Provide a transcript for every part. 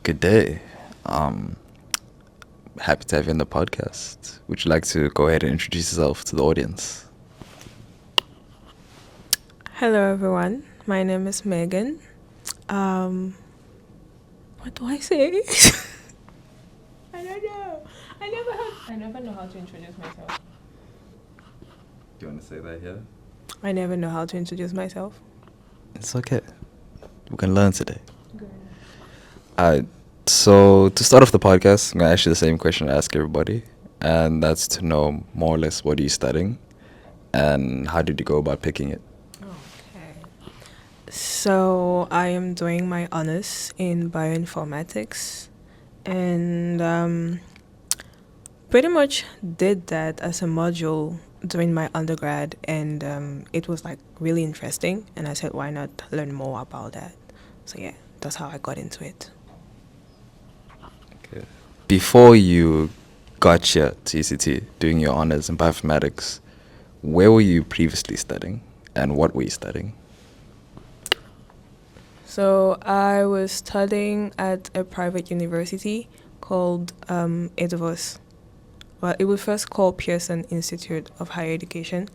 Good day. Um, Happy to have you on the podcast. Would you like to go ahead and introduce yourself to the audience? Hello, everyone. My name is Megan. Um, what do I say? I don't know. I never know how to introduce myself. Do you want to say that here? I never know how to introduce myself. It's okay. We can learn today. Good. So to start off the podcast, I'm gonna ask you the same question I ask everybody, and that's to know more or less what are you studying, and how did you go about picking it? Okay. So I am doing my honors in bioinformatics, and pretty much did that as a module during my undergrad, and it was like really interesting. And I said, why not learn more about that? So yeah, that's how I got into it. Okay. Before you got here to ECT doing your honors in bioinformatics, where were you previously studying, and what were you studying? So I was studying at a private university called EDVOS. Well, it was first called Pearson Institute of Higher Education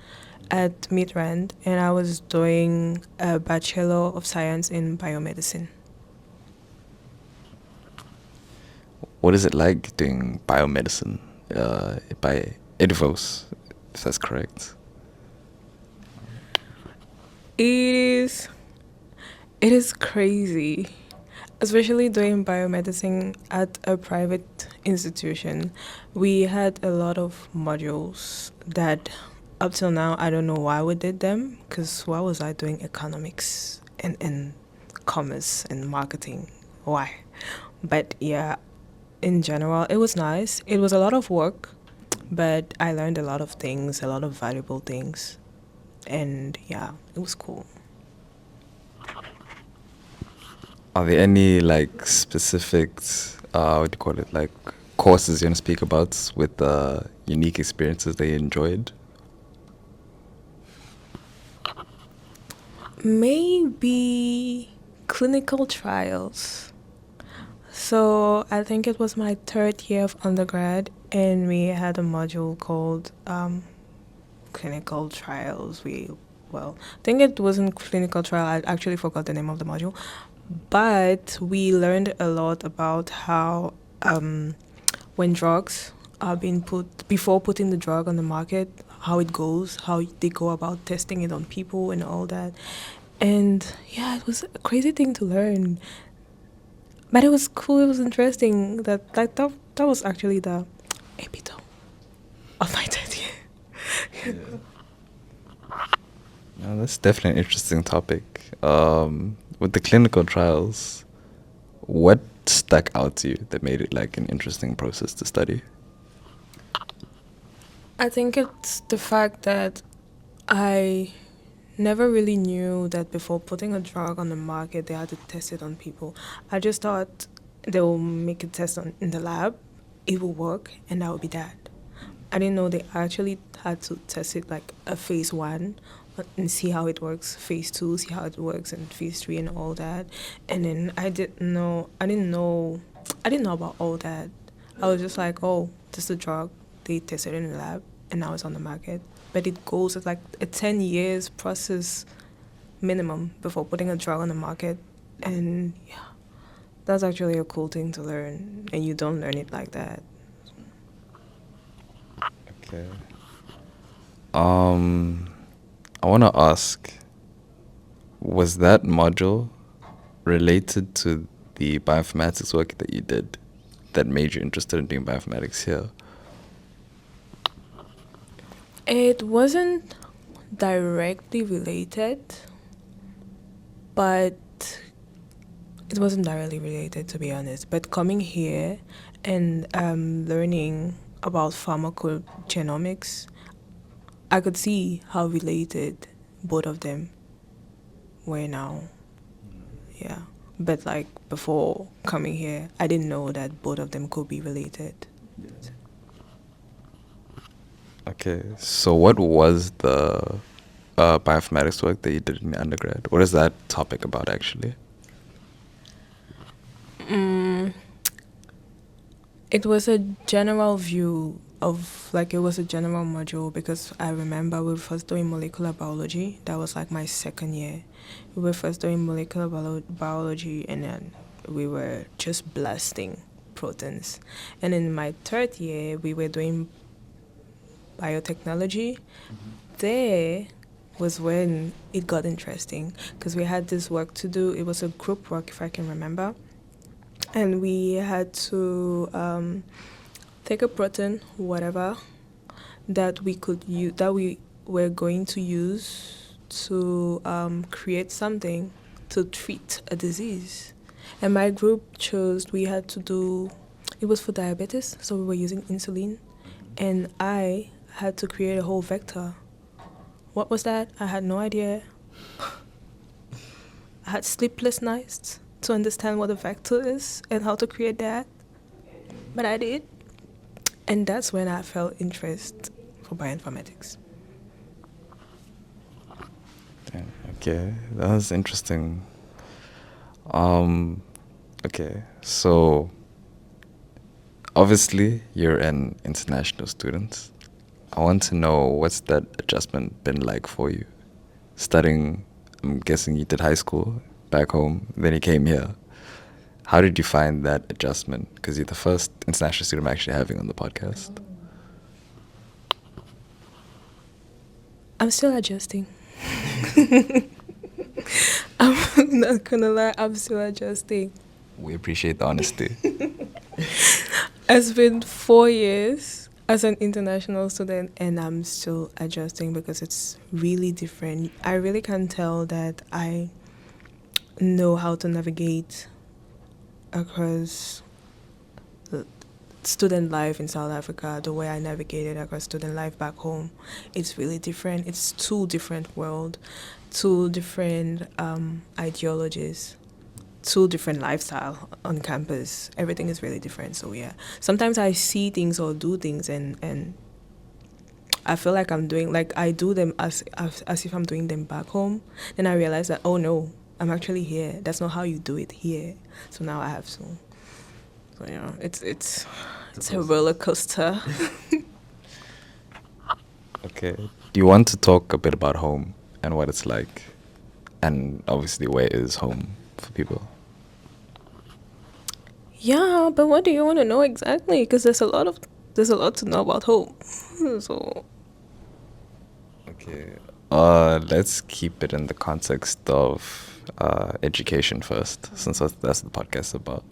at Midrand, and I was doing a Bachelor of Science in Biomedicine. What is it like doing biomedicine by Edivos, if that's correct? It is crazy, especially doing biomedicine at a private institution. We had a lot of modules that up till now I don't know why we did them, because why was I doing economics and commerce and marketing? Why? But yeah, in general, it was nice. It was a lot of work, but I learned a lot of things, a lot of valuable things. And yeah, it was cool. Are there any like specific, what do you call it, like courses you want to speak about with unique experiences they enjoyed? Maybe clinical trials. So I think it was my third year of undergrad, and we had a module called clinical trials. I think it wasn't clinical trial. I actually forgot the name of the module, but we learned a lot about how when drugs are being put before putting the drug on the market, how it goes, how they go about testing it on people and all that. And yeah, it was a crazy thing to learn. But it was cool, it was interesting. That was actually the epitome of my third year. No, that's definitely an interesting topic. With the clinical trials, what stuck out to you that made it like an interesting process to study? I think it's the fact that I never really knew that before putting a drug on the market, they had to test it on people. I just thought they will make a test in the lab, it will work, and that would be that. I didn't know they actually had to test it like a phase one and see how it works, phase two, see how it works, and phase three, and all that. And then I didn't know about all that. I was just like, oh, this is a drug. They tested it in the lab, and now it's on the market. But it goes, it's like a 10 years process minimum before putting a drug on the market. And yeah, that's actually a cool thing to learn, and you don't learn it like that. Okay. I want to ask, was that module related to the bioinformatics work that you did that made you interested in doing bioinformatics here? It wasn't directly related, but it wasn't directly related, to be honest. But coming here and learning about pharmacogenomics, I could see how related both of them were now. Yeah. But like before coming here, I didn't know that both of them could be related. Okay, so what was the bioinformatics work that you did in undergrad? What is that topic about actually? Mm, it was a general view of, like, it was a general module because I remember we were first doing molecular biology. That was like my second year. We were first doing molecular biology, and then we were just blasting proteins. And in my third year, we were doing biotechnology. There was when it got interesting because we had this work to do. It was a group work, if I can remember. And we had to take a protein, whatever, that we could use, that we were going to use to create something to treat a disease. And my group chose, we had to do, it was for diabetes, so we were using insulin. And I had to create a whole vector. What was that? I had no idea. I had sleepless nights to understand what a vector is and how to create that. But I did. And that's when I felt interest for bioinformatics. Okay, that was interesting. Okay, so obviously you're an international student. I want to know, what's that adjustment been like for you? Studying, I'm guessing you did high school back home, then you came here. How did you find that adjustment? Because you're the first international student I'm actually having on the podcast. I'm still adjusting. I'm not gonna lie, I'm still adjusting. We appreciate the honesty. It's been 4 years as an international student, and I'm still adjusting because it's really different. I really can tell that I know how to navigate across student life in South Africa, the way I navigated across student life back home. It's really different. It's two different worlds, two different ideologies, two different lifestyle on campus. Everything is really different. So yeah, sometimes I see things or do things and I feel like I'm doing, like I do them as if I'm doing them back home. Then I realize that, oh no, I'm actually here. That's not how you do it here. So now I have to. So yeah, it's a roller coaster. Okay. Do you want to talk a bit about home and what it's like? And obviously where is home for people? Yeah, but what do you want to know exactly? Because there's a lot to know about home. So Okay. Let's keep it in the context of education first, since that's the podcast about.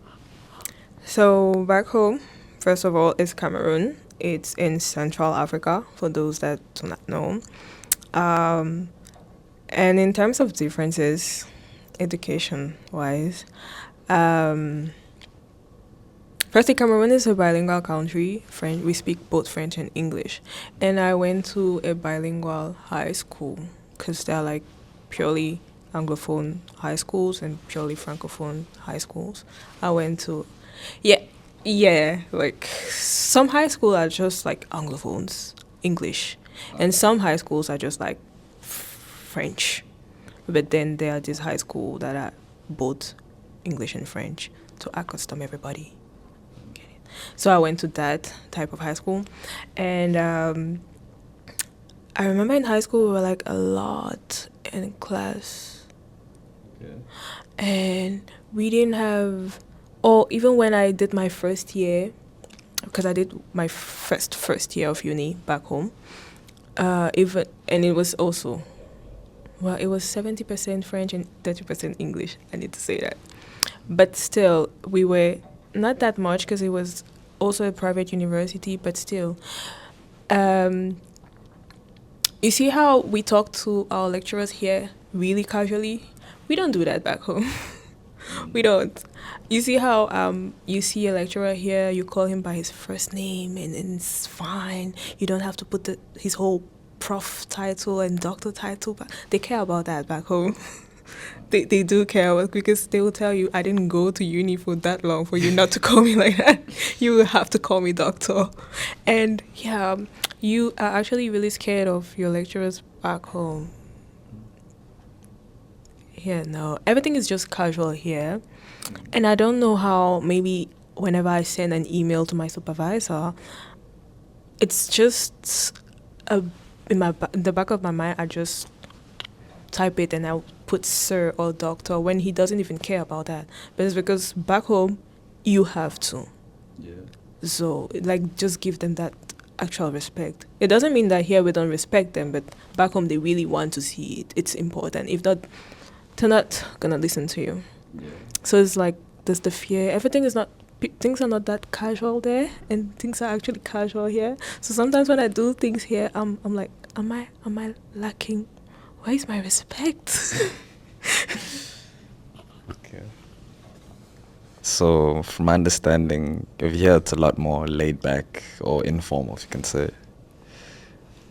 So back home, first of all, is Cameroon. It's in Central Africa, for those that do not know. And in terms of differences, education-wise, firstly, Cameroon is a bilingual country. We speak both French and English. And I went to a bilingual high school because they're like purely Anglophone high schools and purely Francophone high schools. I went to, yeah, yeah, like some high schools are just like Anglophones, English. And some high schools are just like French. But then there are these high schools that are both English and French to accustom everybody. So I went to that type of high school. And I remember in high school we were like a lot in class. Yeah. And we didn't have, or even when I did my first year, because I did my first year of uni back home, even, and it was also, well, it was 70% French and 30% English. I need to say that. But still, we were not that much because it was also a private university, but still. You see how we talk to our lecturers here really casually? We don't do that back home. We don't. You see how you see a lecturer here, you call him by his first name and it's fine. You don't have to put his whole prof title and doctor title. But they care about that back home. They do care about, because they will tell you, I didn't go to uni for that long for you not to call me like that. You will have to call me doctor. And yeah, you are actually really scared of your lecturers back home. Here, no. Everything is just casual here. And I don't know how maybe whenever I send an email to my supervisor, it's just in the back of my mind, I just type it and I'll put sir or doctor when he doesn't even care about that. But it's because back home, you have to. Yeah. So, like, just give them that actual respect. It doesn't mean that here we don't respect them, but back home they really want to see it. It's important. If not, they're not gonna listen to you. Yeah. So it's like there's the fear. Everything is not. Things are not that casual there, and things are actually casual here. So sometimes when I do things here, I'm like, am I lacking? Where is my respect? Okay. So, from my understanding, over here it's a lot more laid back or informal, if you can say.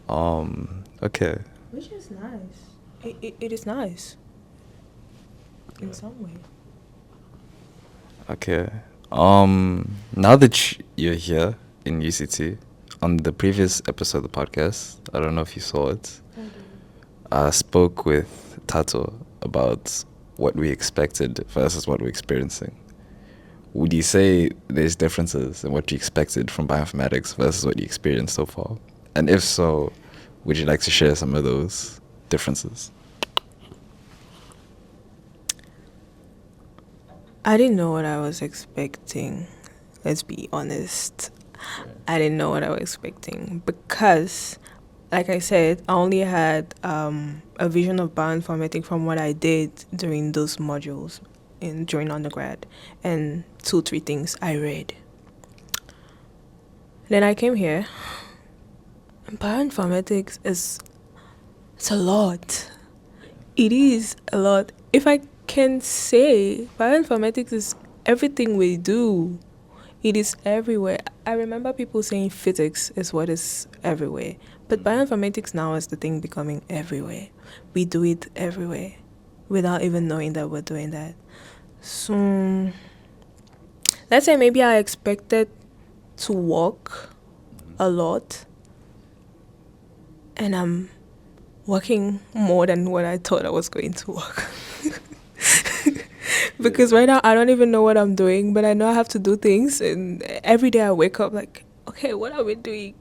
Okay. Which is nice. It is nice. In some way. Okay. Now that you're here in UCT, on the previous episode of the podcast, I don't know if you saw it, I spoke with Tato about what we expected versus what we're experiencing. Would you say there's differences in what you expected from bioinformatics versus what you experienced so far? And if so, would you like to share some of those differences? I didn't know what I was expecting. Let's be honest. I didn't know what I was expecting because, like I said, I only had a vision of bioinformatics from what I did during those modules during undergrad, and 2-3 things I read. Then I came here. And bioinformatics it's a lot. It is a lot. If I can say, bioinformatics is everything we do. It is everywhere. I remember people saying physics is what is everywhere. But bioinformatics now is the thing becoming everywhere. We do it everywhere without even knowing that we're doing that. So, let's say maybe I expected to walk a lot. And I'm working more than what I thought I was going to work. Because right now I don't even know what I'm doing, but I know I have to do things. And every day I wake up like, okay, what are we doing?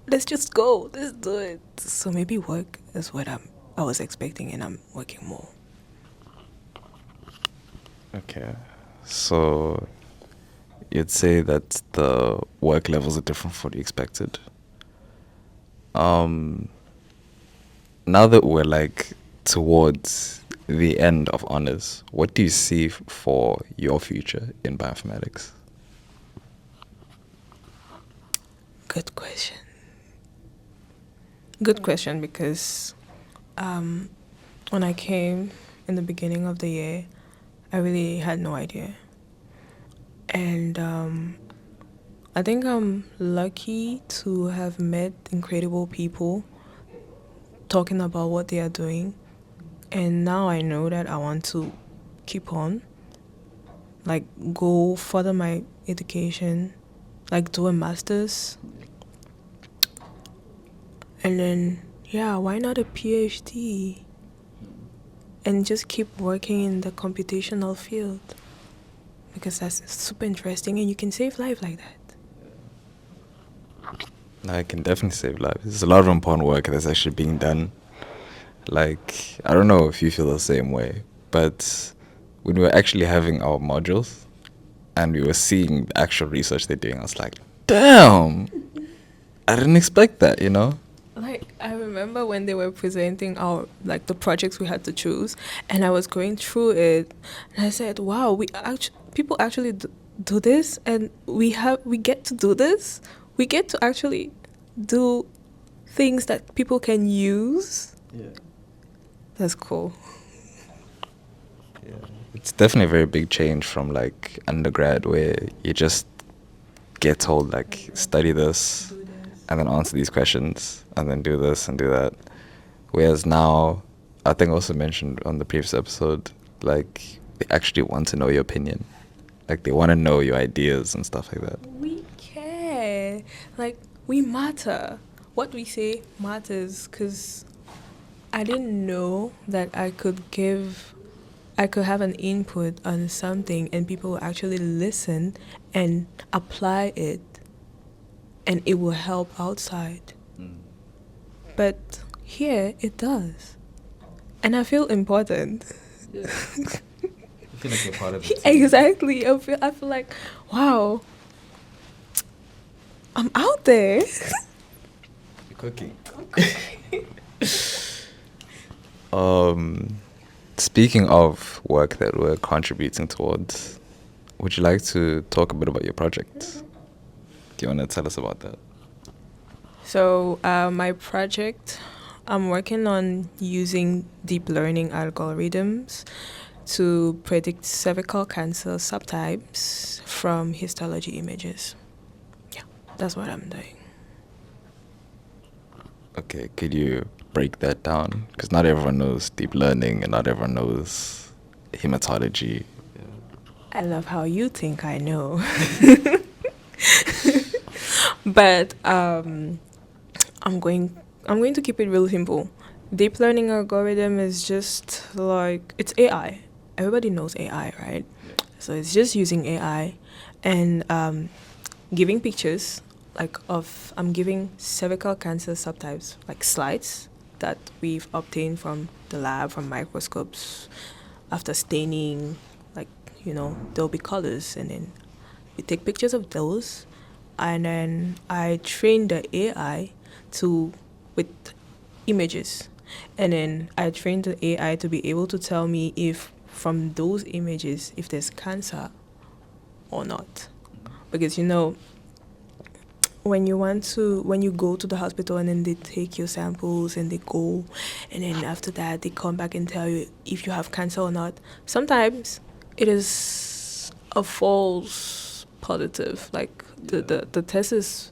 Let's just go. Let's do it. So maybe work is what I was expecting, and I'm working more. Okay. So, you'd say that the work levels are different from what you expected. Now that we're like towards the end of honors, what do you see for your future in bioinformatics? Good question. Good question, because when I came in the beginning of the year, I really had no idea. And I think I'm lucky to have met incredible people talking about what they are doing. And now I know that I want to keep on, like go further my education, like do a master's. And then, yeah, why not a PhD? And just keep working in the computational field. Because that's super interesting and you can save life like that. I can definitely save lives. There's a lot of important work that's actually being done. Like, I don't know if you feel the same way, but when we were actually having our modules and we were seeing the actual research they're doing, I was like, damn, I didn't expect that, you know? Like, I remember when they were presenting our, like, the projects we had to choose, and I was going through it, and I said, wow, people actually do this, and we get to do this. We get to actually do things that people can use. Yeah. That's cool. Yeah. It's definitely a very big change from like undergrad where you just get told like study this and then answer these questions and then do this and do that. Whereas now, I think I also mentioned on the previous episode, like they actually want to know your opinion. Like they want to know your ideas and stuff like that. We care. Like, we matter. What we say matters, because I didn't know that I could give I could have an input on something and people will actually listen and apply it, and it will help outside. But here it does. And I feel important. Yeah. I feel like you're part of the team. Exactly. I feel like, wow, I'm out there. You're cooking. Speaking of work that we're contributing towards, would you like to talk a bit about your project? Do you want to tell us about that? So, my project, I'm working on using deep learning algorithms to predict cervical cancer subtypes from histology images. Yeah, that's what I'm doing. Okay, could you break that down? Because not everyone knows deep learning and not everyone knows hematology. I love how you think I know. But I'm going to keep it real simple. Deep learning algorithm is just like, it's AI. Everybody knows AI, right? So it's just using AI and giving pictures I'm giving cervical cancer subtypes, like slides that we've obtained from the lab, from microscopes, after staining, like, there'll be colors, and then we take pictures of those, and then I train the AI with images, and then I train the AI to be able to tell me if from those images if there's cancer or not, because when you go to the hospital and then they take your samples and they go, and then after that they come back and tell you if you have cancer or not. Sometimes it is a false positive, like the test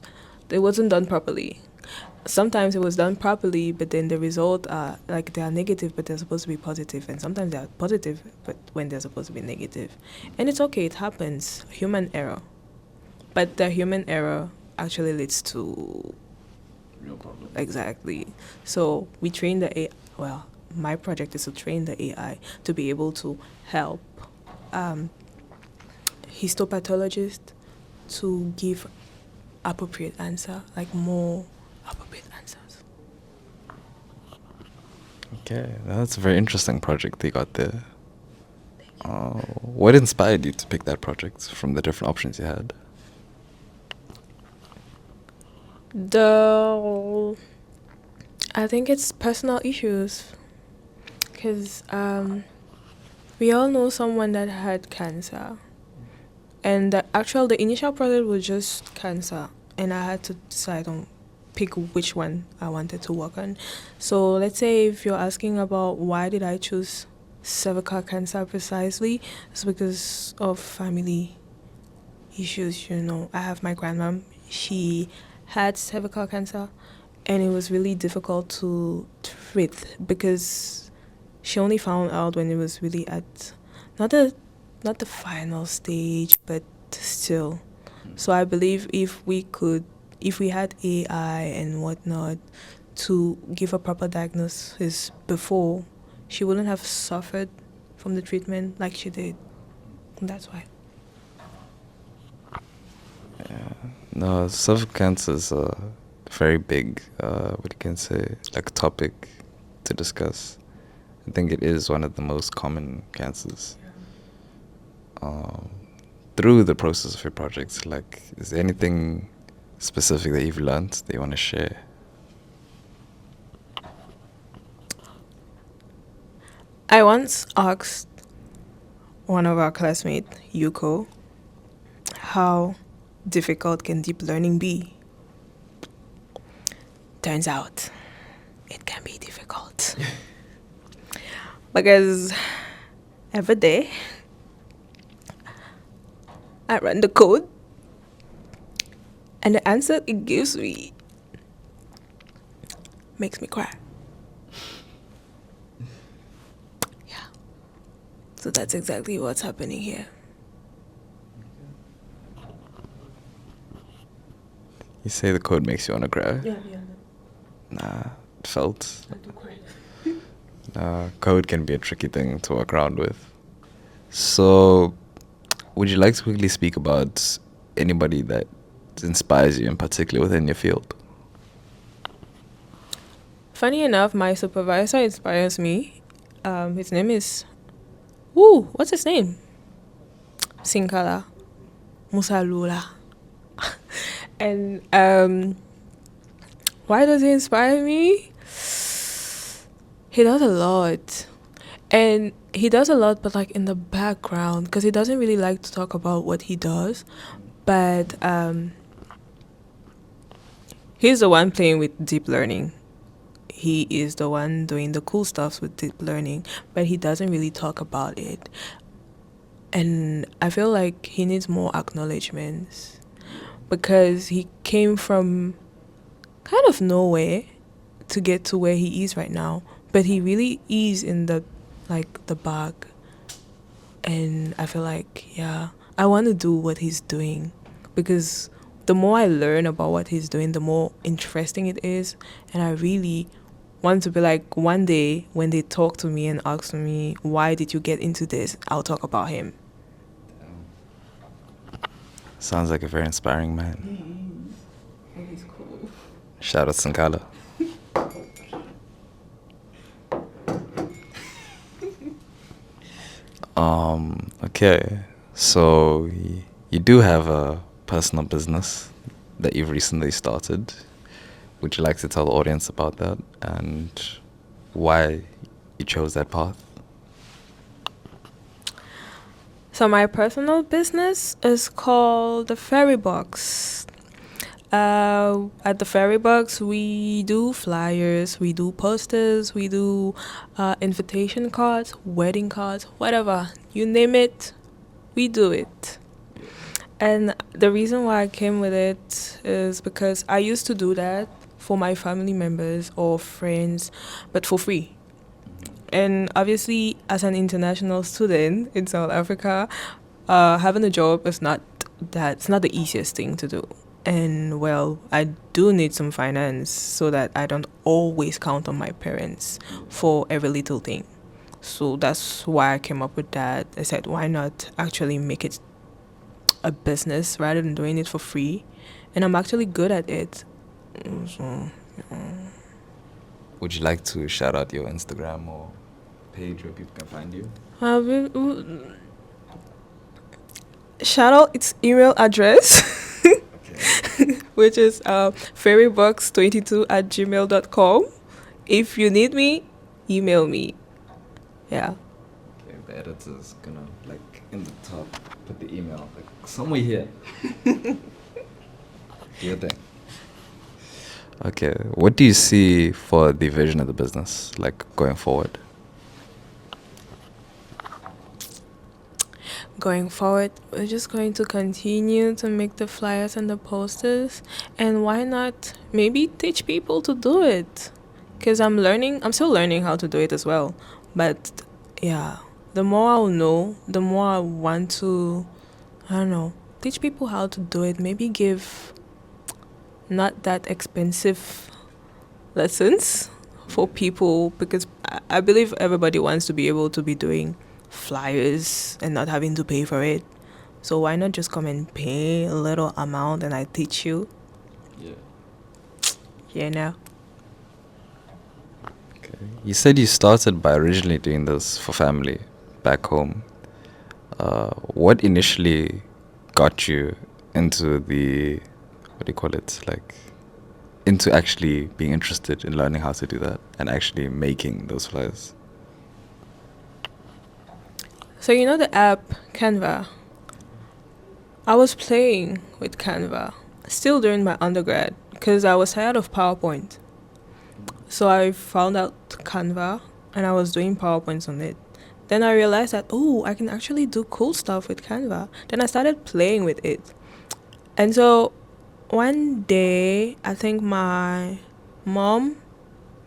it wasn't done properly. Sometimes it was done properly, but then the result are like they are negative, but they're supposed to be positive, and sometimes they are positive, but when they're supposed to be negative. And it's okay, it happens, human error. But the human error actually leads to Real problem. exactly. So we train the AI. Well, my project is to train the AI to be able to help histopathologists to give appropriate answer, like more appropriate answers. Okay, that's a very interesting project they got there. What inspired you to pick that project from the different options you had? I think it's personal issues, because we all know someone that had cancer, and the initial project was just cancer, and I had to decide on pick which one I wanted to work on. So let's say if you're asking about why did I choose cervical cancer precisely, it's because of family issues. I have my grandmom. She had cervical cancer, and it was really difficult to treat because she only found out when it was really at not the final stage, but still. So I believe if we had AI and whatnot to give a proper diagnosis before, she wouldn't have suffered from the treatment like she did. And that's why. No, cervical cancer is a very big, what you can say, like topic to discuss. I think it is one of the most common cancers. Through the process of your project, like, is there anything specific that you've learned that you want to share? I once asked one of our classmates, Yuko, how difficult can deep learning be? Turns out it can be difficult. Because every day I run the code, and the answer it gives me makes me cry. Yeah. So that's exactly what's happening here. You say the code makes you want to cry? Yeah. Nah, it felt. I do cry. Code can be a tricky thing to work around with. So, would you like to quickly speak about anybody that inspires you in particular within your field? Funny enough, my supervisor inspires me. His name is what's his name? Sinkala Musalula. And why does he inspire me? He does a lot. And he does a lot, but like in the background, because he doesn't really like to talk about what he does. But he's the one playing with deep learning. He is the one doing the cool stuff with deep learning, but he doesn't really talk about it. And I feel like he needs more acknowledgements because he came from kind of nowhere to get to where he is right now, but he really is in the bag. And I feel like, yeah, I want to do what he's doing because the more I learn about what he's doing, the more interesting it is. And I really want to be like, one day when they talk to me and ask me, why did you get into this? I'll talk about him. Sounds like a very inspiring man. He's cool. Shout out Sankala. Okay, so you do have a personal business that you've recently started. Would you like to tell the audience about that and why you chose that path? So my personal business is called the Fairy Box. At the Fairy Box, we do flyers, we do posters, we do invitation cards, wedding cards, whatever. You name it, we do it. And the reason why I came with it is because I used to do that for my family members or friends, but for free. And obviously, as an international student in South Africa, having a job is it's not the easiest thing to do. And well, I do need some finance so that I don't always count on my parents for every little thing. So that's why I came up with that. I said, why not actually make it a business rather than doing it for free? And I'm actually good at it. So, Would you like to shout out your Instagram or page where people can find you? shout out its email address. Which is fairybox22@gmail.com. If you need me, email me. Yeah. Okay, the editor's gonna in the top put the email somewhere here. Do your thing. Okay, what do you see for the vision of the business going forward? Going forward, we're just going to continue to make the flyers and the posters, and why not maybe teach people to do it? Because I'm still learning how to do it as well. But yeah, the more I'll know, the more I want to, I don't know, teach people how to do it. Maybe give not that expensive lessons for people because I believe everybody wants to be able to be doing flyers and not having to pay for it. So why not just come and pay a little amount and I teach you? Yeah. Yeah, now. Okay. You said you started by originally doing this for family back home. What initially got you into into actually being interested in learning how to do that and actually making those flyers? So you know the app Canva? I was playing with Canva still during my undergrad because I was tired of PowerPoint. So I found out Canva and I was doing PowerPoints on it. Then I realized that, I can actually do cool stuff with Canva. Then I started playing with it. And so one day, I think my mom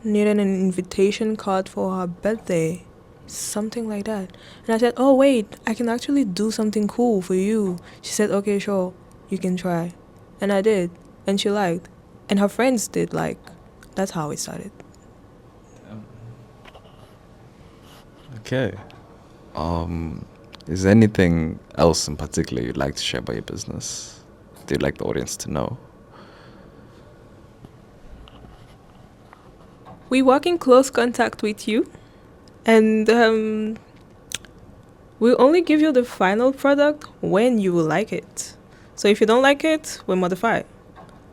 needed an invitation card for her birthday. Something like that. And I said, oh, wait, I can actually do something cool for you. She said, okay, sure, you can try. And I did. And she liked. And her friends did like. That's how it started. Okay. Is there anything else in particular you'd like to share about your business that you'd like the audience to know? We work in close contact with you, and we'll only give you the final product when you will like it. So if you don't like it, we'll modify it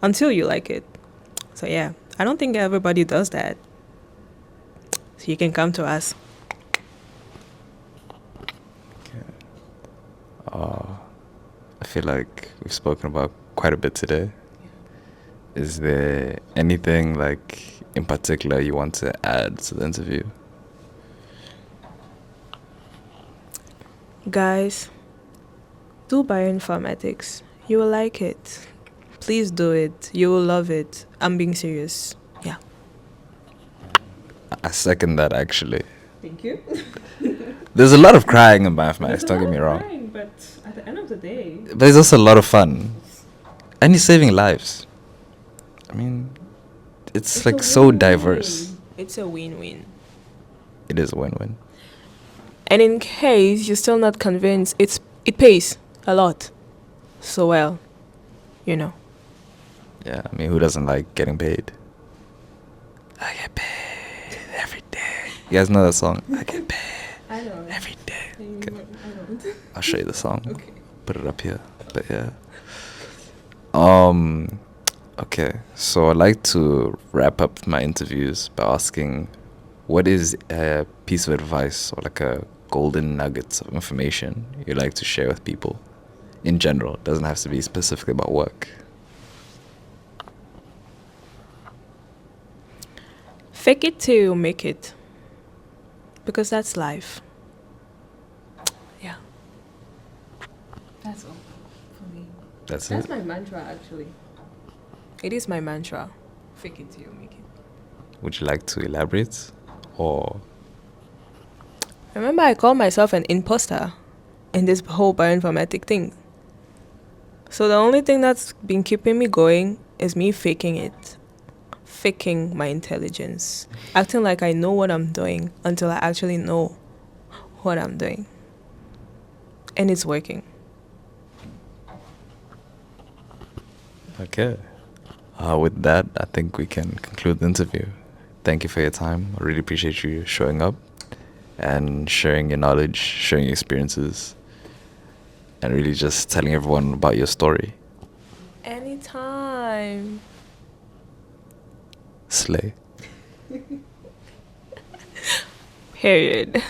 until you like it. So yeah, I don't think everybody does that. So you can come to us. I feel like we've spoken about quite a bit today. Is there anything like in particular you want to add to the interview? Guys, do bioinformatics. You will like it. Please do it. You will love it. I'm being serious. Yeah. I second that, actually. Thank you. There's a lot of crying in bioinformatics, don't get me wrong. Crying, but at the end of the day, But there's also a lot of fun. And you're saving lives. I mean, it's like so diverse. It's a win-win. It is a win-win. And in case you're still not convinced, it pays a lot. So well, you know. Yeah, I mean, who doesn't like getting paid? I get paid every day. You guys know that song? I get paid I know. every day. Okay. I don't. I'll show you the song. Okay. Put it up here. But yeah. Okay, so I'd like to wrap up my interviews by asking, what is a piece of advice or like a golden nugget of information you'd like to share with people in general? It doesn't have to be specifically about work. Fake it till you make it. Because that's life. Yeah. That's all for me. That's That's it? my mantra, actually. It is my mantra. Fake it till you make it. Would you like to elaborate? Or Remember, I call myself an imposter in this whole bioinformatic thing. So the only thing that's been keeping me going is me faking it. Faking my intelligence. Acting like I know what I'm doing until I actually know what I'm doing. And it's working. okay. With that, I think we can conclude the interview. Thank you for your time. I really appreciate you showing up and sharing your knowledge, sharing your experiences, and really just telling everyone about your story. Anytime. Slay. Period.